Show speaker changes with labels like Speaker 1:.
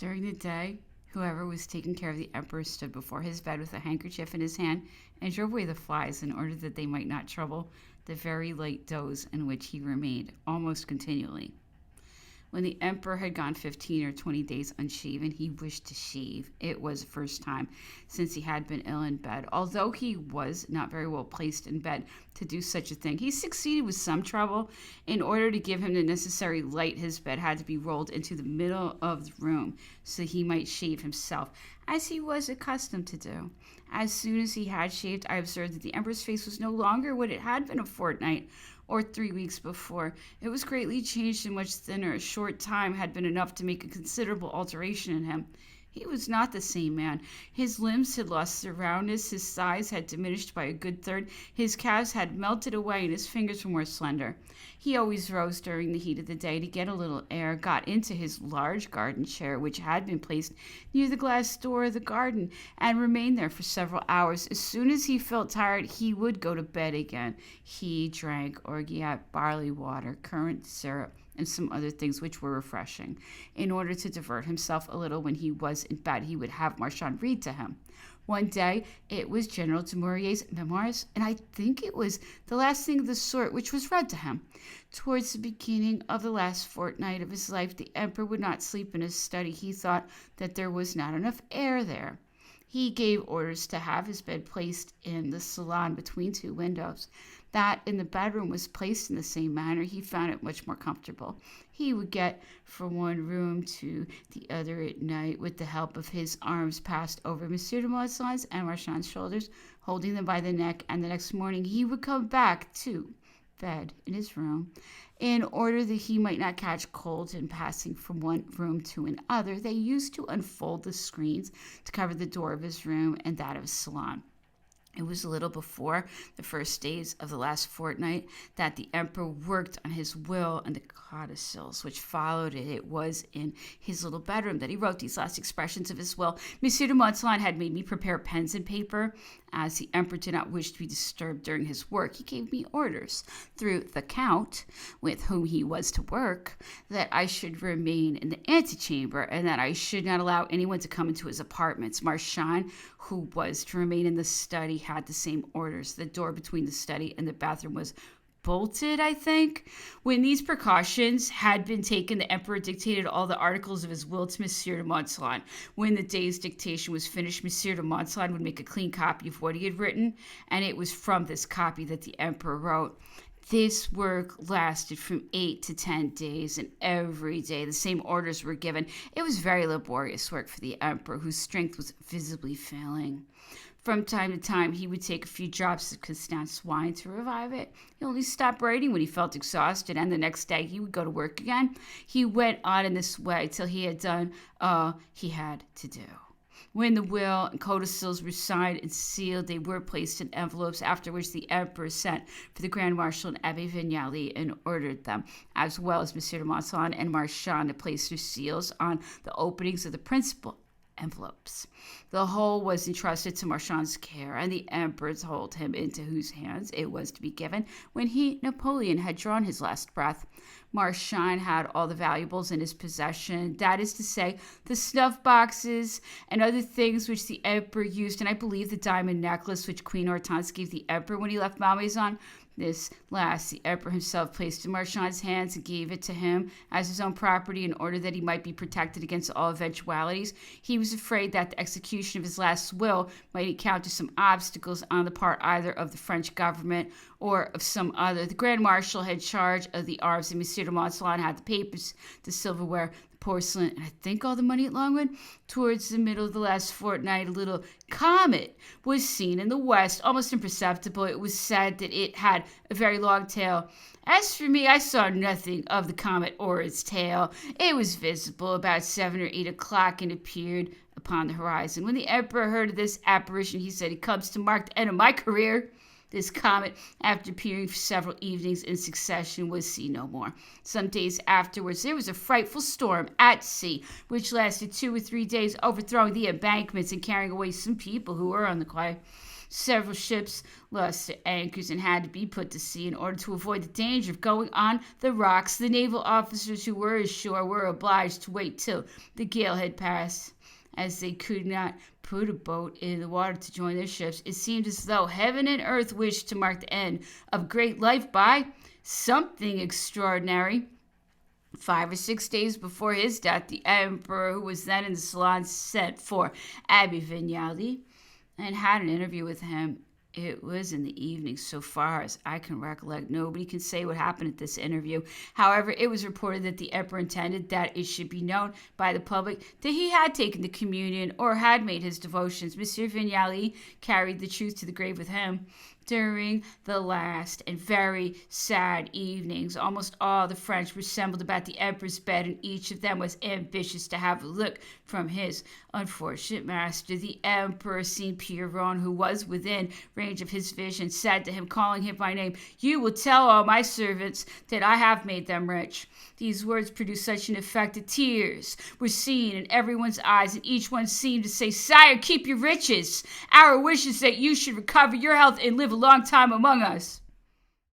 Speaker 1: During the day, whoever was taking care of the emperor stood before his bed with a handkerchief in his hand and drove away the flies in order that they might not trouble the very light doze in which he remained almost continually. When the emperor had gone 15 or 20 days unshaven, he wished to shave. It was the first time since he had been ill in bed. Although he was not very well placed in bed to do such a thing, he succeeded with some trouble. In order to give him the necessary light, his bed had to be rolled into the middle of the room so he might shave himself, as he was accustomed to do. As soon as he had shaved, I observed that the emperor's face was no longer what it had been a fortnight or 3 weeks before. It was greatly changed and much thinner. A short time had been enough to make a considerable alteration in him. He was not the same man. His limbs had lost their roundness, his thighs had diminished by a good third, his calves had melted away, and his fingers were more slender. He always rose during the heat of the day to get a little air, got into his large garden chair, which had been placed near the glass door of the garden, and remained there for several hours. As soon as he felt tired, he would go to bed again. He drank orgeat, barley water, currant syrup, and some other things which were refreshing. In order to divert himself a little when he was in bed, he would have Marchand read to him. One day it was General Dumouriez's Memoirs, and I think it was the last thing of the sort which was read to him. Towards the beginning of the last fortnight of his life, the emperor would not sleep in his study. He thought that there was not enough air there. He gave orders to have his bed placed in the salon between two windows. That in the bedroom was placed in the same manner. He found it much more comfortable. He would get from one room to the other at night with the help of his arms passed over Monsieur de Maussan's and Marchand's shoulders, holding them by the neck, and the next morning he would come back to bed in his room. In order that he might not catch cold in passing from one room to another, they used to unfold the screens to cover the door of his room and that of his salon. It was a little before the first days of the last fortnight that the emperor worked on his will and the codicils which followed it. It was in his little bedroom that he wrote these last expressions of his will. Monsieur de Montsalon had made me prepare pens and paper. As the emperor did not wish to be disturbed during his work, he gave me orders through the count, with whom he was to work, that I should remain in the antechamber and that I should not allow anyone to come into his apartments. Marchand, who was to remain in the study, had the same orders. The door between the study and the bathroom was bolted, I think. When these precautions had been taken, the emperor dictated all the articles of his will to Monsieur de Montsalon. When the day's dictation was finished, Monsieur de Montsalon would make a clean copy of what he had written, and it was from this copy that the emperor wrote. This work lasted from 8 to 10 days, and every day the same orders were given. It was very laborious work for the emperor, whose strength was visibly failing. From time to time, he would take a few drops of Constance wine to revive it. He only stopped writing when he felt exhausted, and the next day he would go to work again. He went on in this way till he had done all he had to do. When the will and codicils were signed and sealed, they were placed in envelopes, after which the emperor sent for the Grand Marshal and Abbé Vignali and ordered them, as well as Monsieur de Montsalon and Marchand, to place their seals on the openings of the principal envelopes. The whole was entrusted to Marchand's care, and the emperor told him into whose hands it was to be given when he, Napoleon, had drawn his last breath. Marchand had all the valuables in his possession, that is to say, the snuff boxes and other things which the emperor used, and I believe the diamond necklace which Queen Hortense gave the emperor when he left Malmaison. This last the emperor himself placed in Marchand's hands and gave it to him as his own property in order that he might be protected against all eventualities. He was afraid that the execution of his last will might encounter some obstacles on the part either of the French government or of some other. The Grand Marshal had charge of the arms, and Monsieur de Montsalon had the papers, the silverware, porcelain, and I think all the money at Longwood. Towards the middle of the last fortnight, a little comet was seen in the west, almost imperceptible. It was said that it had a very long tail. As for me, I saw nothing of the comet or its tail. It was visible about 7 or 8 o'clock and appeared upon the horizon. When the emperor heard of this apparition, he said, "It comes to mark the end of my career." This comet, after appearing for several evenings in succession, was seen no more. Some days afterwards, there was a frightful storm at sea, which lasted 2 or 3 days, overthrowing the embankments and carrying away some people who were on the quay. Several ships lost their anchors and had to be put to sea in order to avoid the danger of going on the rocks. The naval officers who were ashore were obliged to wait till the gale had passed. As they could not put a boat in the water to join their ships, it seemed as though heaven and earth wished to mark the end of great life by something extraordinary. 5 or 6 days before his death, the emperor, who was then in the salon, sent for Abbe Vignali and had an interview with him. It was in the evening, so far as I can recollect. Nobody can say what happened at this interview. However, it was reported that the emperor intended that it should be known by the public that he had taken the communion or had made his devotions. Monsieur Vignali carried the truth to the grave with him. During the last and very sad evenings, almost all the French were assembled about the emperor's bed, and each of them was ambitious to have a look from his unfortunate master. The emperor, seeing Pierron, who was within range of his vision, said to him, calling him by name, "You will tell all my servants that I have made them rich." These words produced such an effect that tears were seen in everyone's eyes, and each one seemed to say, "Sire, keep your riches. Our wish is that you should recover your health and live a long time among us."